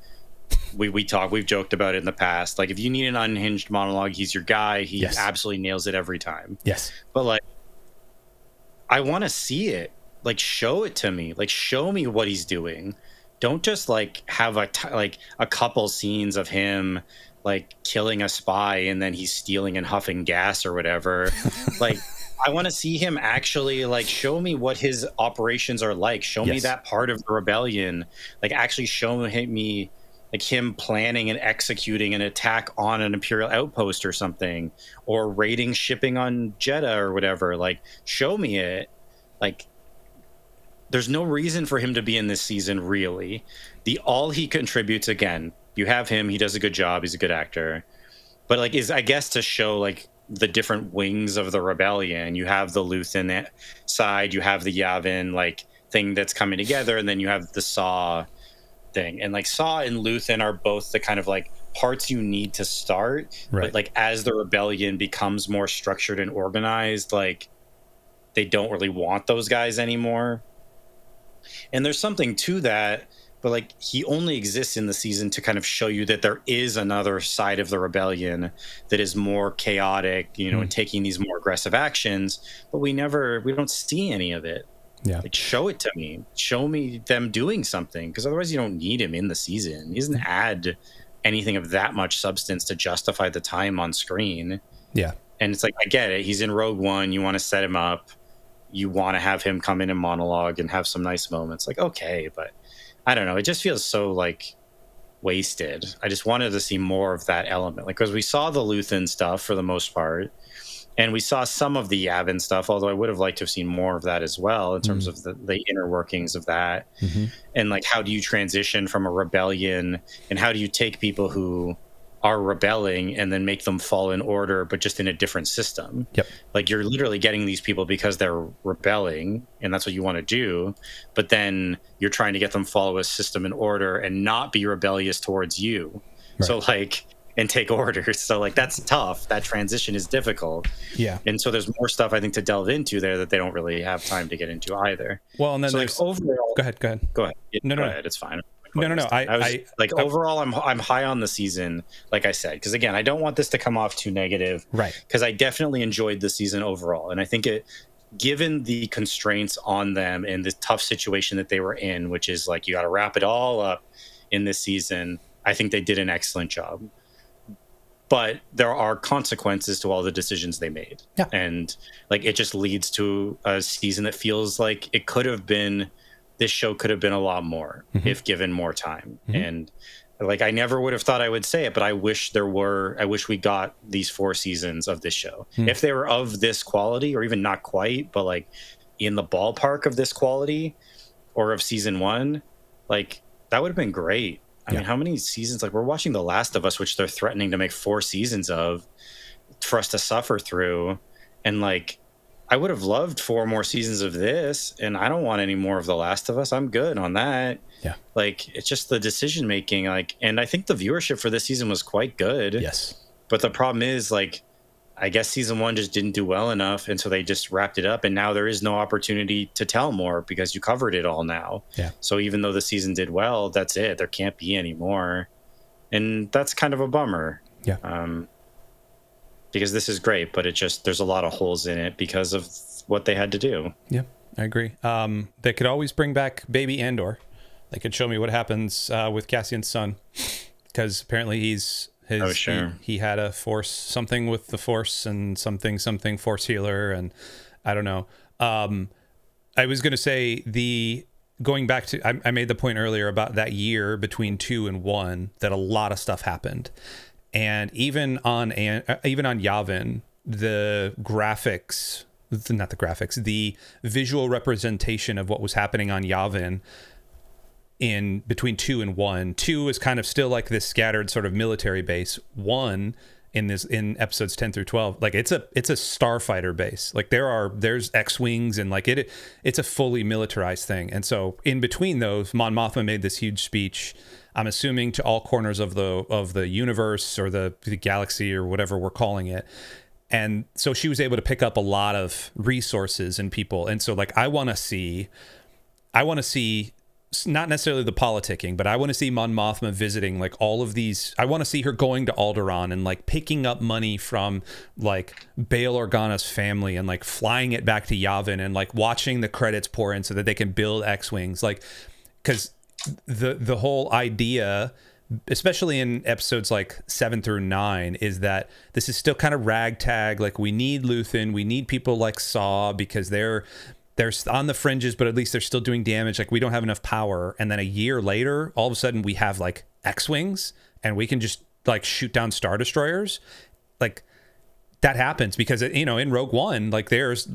We've joked about it in the past. Like, if you need an unhinged monologue, he's your guy. He absolutely nails it every time. Yes. But like, I want to see it. Like, show it to me. Like, show me what he's doing. Don't just like have a couple scenes of him like killing a spy and then he's stealing and huffing gas or whatever. Like, I want to see him actually, like, show me what his operations are like. Show me that part of the rebellion. Like, actually show me like him planning and executing an attack on an Imperial outpost or something, or raiding shipping on Jeddah or whatever. Like, show me it. Like, there's no reason for him to be in this season, really. All he contributes, again, you have him, he does a good job, he's a good actor. But like, is, I guess, to show like the different wings of the rebellion. You have the Luthen side, you have the Yavin like thing that's coming together, and then you have the Saw thing. And like Saw and Luthen are both the kind of like parts you need to start. Right. But like as the rebellion becomes more structured and organized, like they don't really want those guys anymore. And there's something to that, but like he only exists in the season to kind of show you that there is another side of the rebellion that is more chaotic, you know, and taking these more aggressive actions, but we don't see any of it. Yeah. Like, show it to me. Show me them doing something, because otherwise you don't need him in the season. He doesn't add anything of that much substance to justify the time on screen. Yeah. And it's like, I get it. He's in Rogue One. You want to set him up. You want to have him come in and monologue and have some nice moments. Like, okay, but I don't know. It just feels so like wasted. I just wanted to see more of that element. Like, because we saw the Luthen stuff for the most part, and we saw some of the Yavin stuff, although I would have liked to have seen more of that as well in terms of the inner workings of that. And like, how do you transition from a rebellion, and how do you take people who are rebelling and then make them fall in order, but just in a different system? Yep. Like, you're literally getting these people because they're rebelling and that's what you want to do, but then you're trying to get them follow a system and order and not be rebellious towards you. Right. So like, and take orders. So like, that's tough. That transition is difficult. Yeah. And so there's more stuff I think to delve into there that they don't really have time to get into either. Well, and then so there's like, overall, go ahead. Yeah, no, go ahead. It's fine. No. Overall, I'm high on the season, like I said, because again, I don't want this to come off too negative, right? Because I definitely enjoyed the season overall, and I think given the constraints on them and the tough situation that they were in, which is like you got to wrap it all up in this season, I think they did an excellent job. But there are consequences to all the decisions they made, and like it just leads to a season that feels like it could have been. This show could have been a lot more if given more time. And like, I never would have thought I would say it, but I wish we got these 4 seasons of this show. If they were of this quality, or even not quite, but like in the ballpark of this quality or of season 1, like that would have been great. I mean, how many seasons, like we're watching The Last of Us, which they're threatening to make 4 seasons of for us to suffer through. And like, I would have loved 4 more seasons of this, and I don't want any more of The Last of Us. I'm good on that. Yeah. Like, it's just the decision making, like, and I think the viewership for this season was quite good. Yes. But the problem is, like, I guess season 1 just didn't do well enough, and so they just wrapped it up, and now there is no opportunity to tell more because you covered it all now. Yeah. So even though the season did well, that's it. There can't be any more. And that's kind of a bummer. Yeah. Because this is great, but there's a lot of holes in it because of what they had to do. Yeah, I agree. They could always bring back baby Andor. They could show me what happens with Cassian's son, because apparently he had a force, something with the force, and something force healer, and I don't know. I was going to say going back to, I made the point earlier about that year between 2 and 1 that a lot of stuff happened. And even on Yavin, the visual representation of what was happening on Yavin in between 2 and 1. 2 is kind of still like this scattered sort of military base. 1 in episodes 10 through 12, like it's a starfighter base. Like there's X-wings, and like it's a fully militarized thing. And so in between those, Mon Mothma made this huge speech, I'm assuming to all corners of the universe or the galaxy or whatever we're calling it. And so she was able to pick up a lot of resources and people. And so like I want to see not necessarily the politicking, but I want to see Mon Mothma visiting like all of these. I want to see her going to Alderaan and like picking up money from like Bail Organa's family and like flying it back to Yavin and like watching the credits pour in so that they can build X-wings. Like, because the whole idea, especially in episodes like 7 through 9, is that this is still kind of ragtag. Like, we need Luthen, we need people like Saw because they're on the fringes, but at least they're still doing damage. Like, we don't have enough power. And then a year later, all of a sudden we have like X-wings and we can just like shoot down Star Destroyers. Like, that happens because in Rogue One, like there's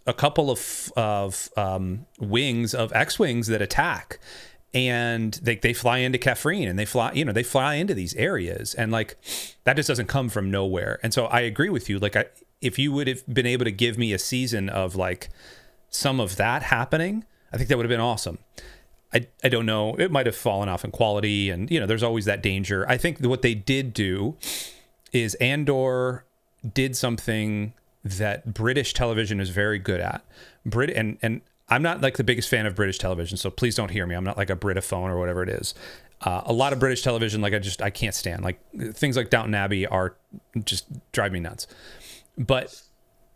a couple of wings of X-wings that attack, and they fly into Kafrene, and they fly into these areas, and like that just doesn't come from nowhere. And so I agree with you. Like if you would have been able to give me a season of like some of that happening, I think that would have been awesome. I don't know. It might have fallen off in quality, and there's always that danger. I think what they did do is Andor did something that British television is very good at. And I'm not like the biggest fan of British television, so please don't hear me. I'm not like a Britophone or whatever it is. A lot of British television, like I can't stand. Like things like Downton Abbey are just drive me nuts. But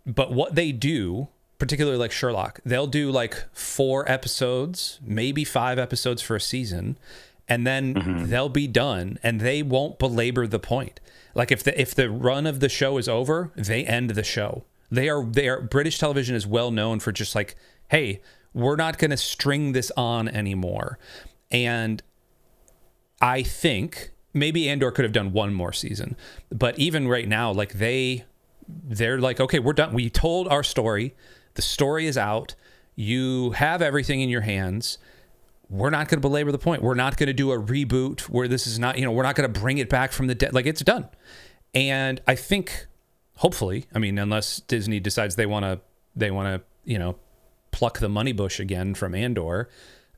what they do, particularly like Sherlock, they'll do like 4 episodes, maybe 5 episodes for a season, and then they'll be done, and they won't belabor the point. Like if the run of the show is over, they end the show. They are British television is well known for just like, hey, we're not going to string this on anymore. And I think maybe Andor could have done one more season, but even right now, like they're like, okay, we're done. We told our story. The story is out. You have everything in your hands. We're not going to belabor the point. We're not going to do a reboot where this is not, we're not going to bring it back from the dead. Like it's done. And I think, hopefully, I mean, unless Disney decides they want to, pluck the money bush again from Andor,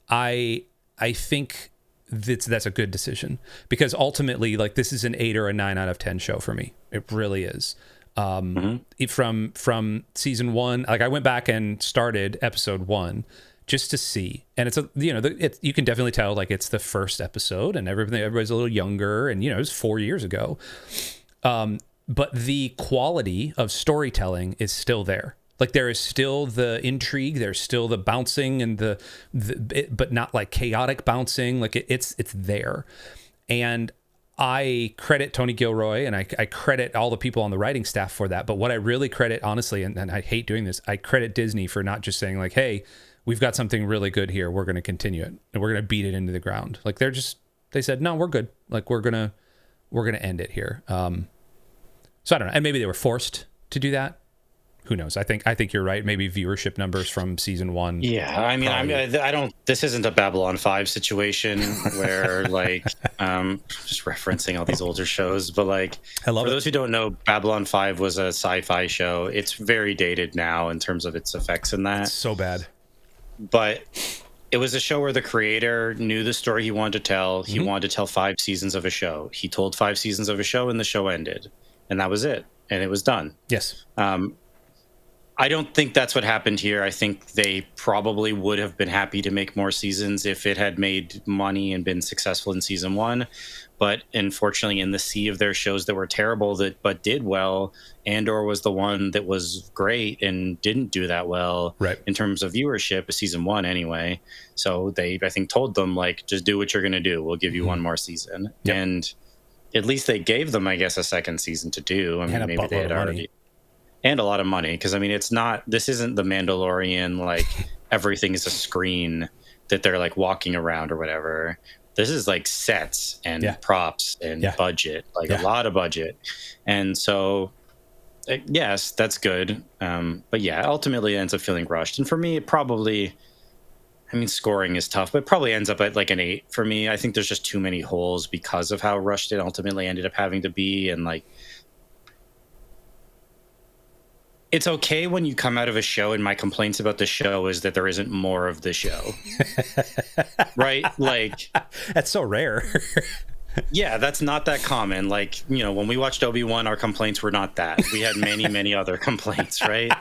I think that's a good decision, because ultimately, like, this is an 8 or a 9 out of 10 show for me. It really is. From season 1, like I went back and started episode 1 just to see, and it's you can definitely tell like it's the first episode, and everybody's a little younger, and it was 4 years ago, but the quality of storytelling is still there. Like there is still the intrigue, there's still the bouncing and but not like chaotic bouncing. Like it's there, and I credit Tony Gilroy, and I credit all the people on the writing staff for that. But what I really credit, honestly, and I hate doing this, I credit Disney for not just saying like, hey, we've got something really good here, we're going to continue it, and we're going to beat it into the ground. Like they said, no, we're good. Like we're going to end it here. So I don't know. And maybe they were forced to do that. Who knows? I think you're right. Maybe viewership numbers from season 1. Yeah, I mean, I don't. This isn't a Babylon 5 situation where like, just referencing all these older shows, but like, for those who don't know, Babylon 5 was a sci-fi show. It's very dated now in terms of its effects and that. It's so bad. But it was a show where the creator knew the story he wanted to tell. He wanted to tell 5 seasons of a show. He told 5 seasons of a show, and the show ended, and that was it, and it was done. Yes. I don't think that's what happened here. I think they probably would have been happy to make more seasons if it had made money and been successful in season 1. But unfortunately, in the sea of their shows that were terrible but did well, Andor was the one that was great and didn't do that well in terms of viewership, season 1 anyway. So they, I think, told them, like, just do what you're going to do. We'll give you one more season. Yep. And at least they gave them, I guess, a second season to do. I mean, maybe they had already... And a lot of money, because I mean, this isn't the Mandalorian, like everything is a screen that they're like walking around or whatever. This is like sets and props and budget, like a lot of budget. And so, yes, that's good. But yeah, ultimately it ends up feeling rushed. And for me, it probably, I mean, scoring is tough, but it probably ends up at like an 8 for me. I think there's just too many holes because of how rushed it ultimately ended up having to be. And like, it's okay when you come out of a show and my complaints about the show is that there isn't more of the show. Right? Like, that's so rare. Yeah, that's not that common. Like, when we watched Obi-Wan, our complaints were not that. We had many, many other complaints, right?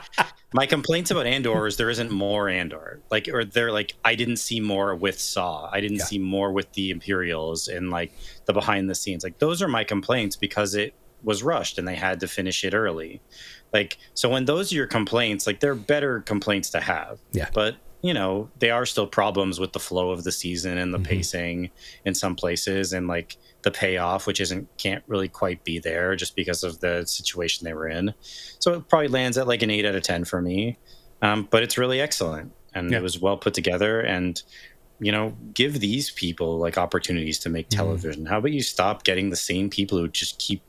My complaints about Andor is there isn't more Andor. Like, or they're like, I didn't see more with Saw. I didn't see more with the Imperials and like the behind the scenes. Like, those are my complaints because it was rushed and they had to finish it early. Like, so when those are your complaints, like, they're better complaints to have. Yeah. But, they are still problems with the flow of the season and the pacing in some places, and like the payoff, which can't really quite be there just because of the situation they were in. So it probably lands at like an 8 out of 10 for me. But it's really excellent, and it was well put together, and give these people like opportunities to make television. How about you stop getting the same people who just keep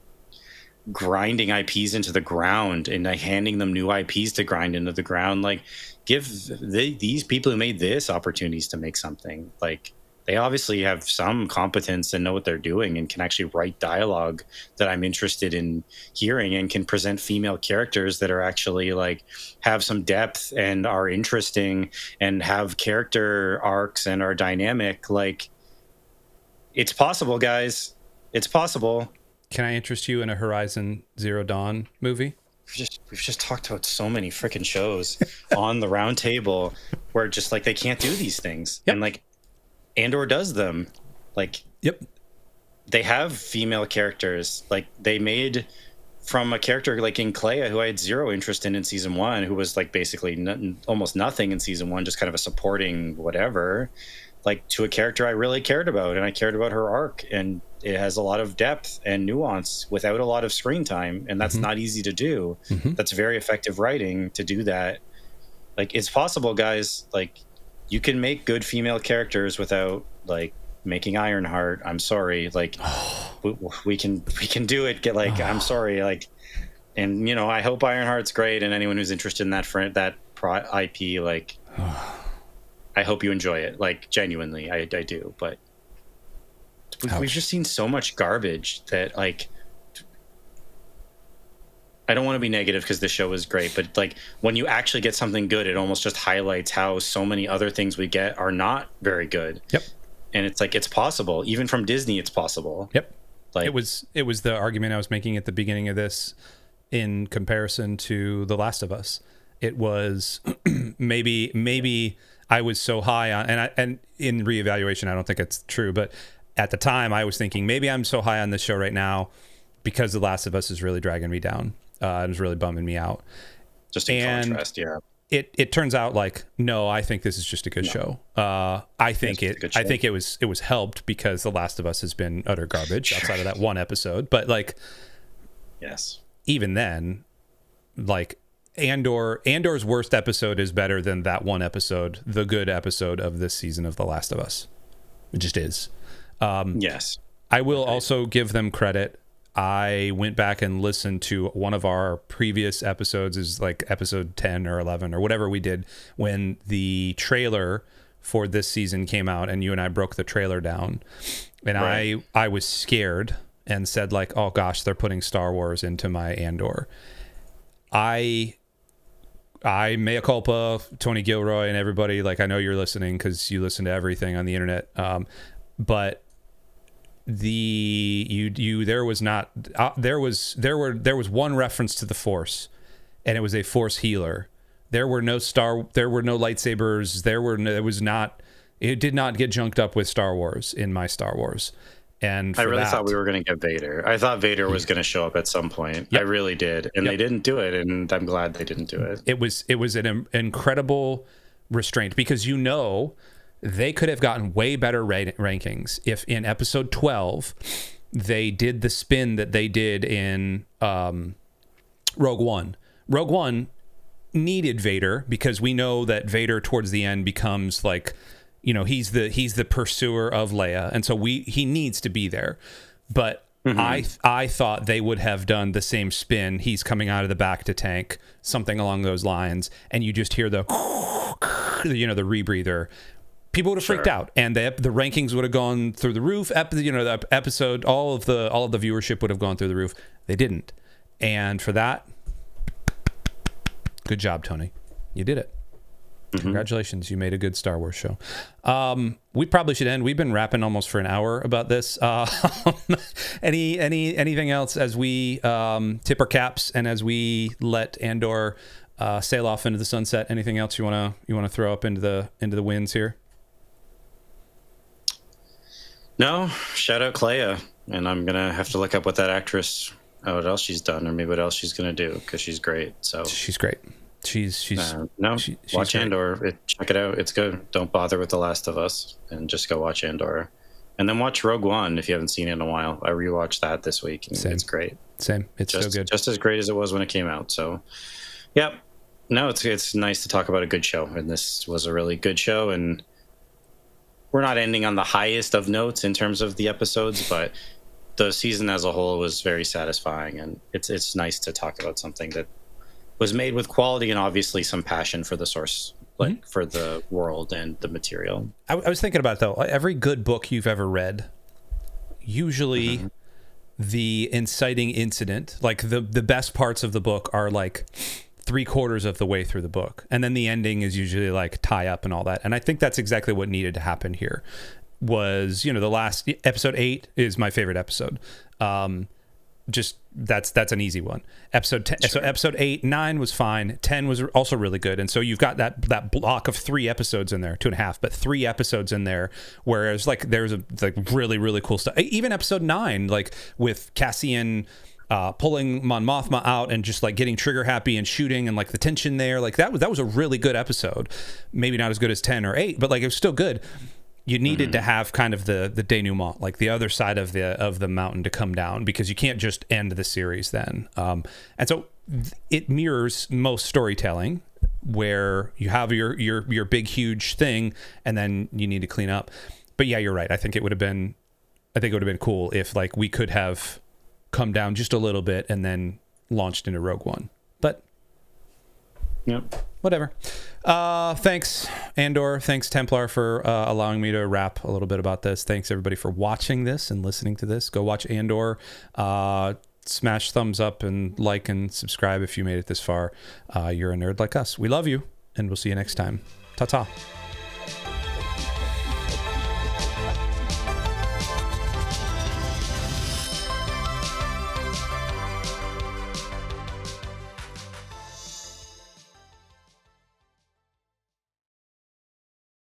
grinding IPs into the ground and like handing them new IPs to grind into the ground. Like, give these people who made this opportunities to make something. Like, they obviously have some competence and know what they're doing and can actually write dialogue that I'm interested in hearing, and can present female characters that are actually like have some depth and are interesting and have character arcs and are dynamic. Like, it's possible, guys. It's possible. Can I interest you in a Horizon Zero Dawn movie? We've just talked about so many freaking shows on the round table where just like they can't do these things. Yep. And like Andor does them. Like, yep, they have female characters. Like, they made from a character like in Kleya, who I had zero interest in season 1, who was like basically almost nothing in season 1, just kind of a supporting whatever, like, to a character I really cared about, and I cared about her arc, and it has a lot of depth and nuance without a lot of screen time, and that's not easy to do. That's very effective writing to do that. Like, it's possible, guys. Like, you can make good female characters without like making Ironheart. I'm sorry. Like, we can do it. Get like, I'm sorry. Like, and you know, I hope Ironheart's great, and anyone who's interested in that IP, like, I hope you enjoy it. Like, genuinely, I do. But we've just seen so much garbage that, like, I don't want to be negative because the show is great, but like, when you actually get something good, it almost just highlights how so many other things we get are not very good. Yep. And it's like, it's possible. Even from Disney, it's possible. Yep. Like, it was the argument I was making at the beginning of this in comparison to The Last of Us. It was maybe I was so high on, and in reevaluation, I don't think it's true, but at the time I was thinking maybe I'm so high on this show right now because The Last of Us is really dragging me down. It was really bumming me out. Just in contrast, yeah. It turns out like, no, I think this is just a good show. I think it was helped because The Last of Us has been utter garbage outside of that one episode. But like, yes, even then, like, Andor's worst episode is better than that one episode, the good episode of this season of The Last of Us. It just is. Yes. I will also give them credit. I went back and listened to one of our previous episodes, is like episode 10 or 11 or whatever we did, when the trailer for this season came out, and you and I broke the trailer down. And right. I was scared and said like, oh gosh, they're putting Star Wars into my Andor. I mea culpa, Tony Gilroy and everybody, like, I know you're listening because you listen to everything on the internet. But there was one reference to the Force, and it was a Force healer. There were no lightsabers. It did not get junked up with Star Wars in my Star Wars. And I really thought we were going to get Vader. I thought Vader was going to show up at some point. Yep. I really did. And they didn't do it. And I'm glad they didn't do it. It was an incredible restraint, because, you know, they could have gotten way better rankings if in episode 12 they did the spin that they did in Rogue One. Rogue One needed Vader because we know that Vader towards the end becomes like, you know, he's the pursuer of Leia, and so he needs to be there. But I thought they would have done the same spin. He's coming out of the back to tank, something along those lines, and you just hear the the rebreather. People would have freaked out, and the rankings would have gone through the roof. The episode, all of the viewership would have gone through the roof. They didn't, and for that, good job, Tony. You did it. Congratulations, you made a good Star Wars show. We probably should end. We've been rapping almost for an hour about this. Anything else as we tip our caps and as we let Andor sail off into the sunset? Anything else you want to throw up into the winds here? No. Shout out Kleya, and I'm gonna have to look up what that actress, what else she's done, or maybe what else she's gonna do, because she's great. So she's great. She's watch Andor. Check it out. It's good. Don't bother with The Last of Us, and just go watch Andor, and then watch Rogue One if you haven't seen it in a while. I rewatched that this week, and it's great. Same. It's so good. Just as great as it was when it came out. So, yep. No, it's nice to talk about a good show, and this was a really good show, and we're not ending on the highest of notes in terms of the episodes, but the season as a whole was very satisfying, and it's nice to talk about something that was made with quality and obviously some passion for the source, like for the world and the material. I was thinking about it, though. Every good book you've ever read, usually the inciting incident, like the best parts of the book are like 3/4 of the way through the book, and then the ending is usually like tie up and all that. And I think that's exactly what needed to happen here. Was, you know, the last episode 8 is my favorite episode. Just that's an easy one. Episode 10, sure. So episode 8, 9 was fine. 10 was also really good. And so you've got that block of 3 episodes in there, 2.5, but 3 episodes in there. Whereas like there's like really, really cool stuff. Even episode 9, like with Cassian pulling Mon Mothma out and just like getting trigger happy and shooting and like the tension there, like that was a really good episode. Maybe not as good as 10 or 8, but like it was still good. You needed to have kind of the denouement, like the other side of the mountain to come down, because you can't just end the series then. And so it mirrors most storytelling, where you have your big huge thing and then you need to clean up. But yeah, you're right. I think it would have been cool if like we could have come down just a little bit and then launched into Rogue One. But yep. Whatever. Thanks, Andor. Thanks, Templar, for allowing me to rap a little bit about this. Thanks, everybody, for watching this and listening to this. Go watch Andor. Smash thumbs up and like and subscribe if you made it this far. You're a nerd like us. We love you, and we'll see you next time. Ta-ta.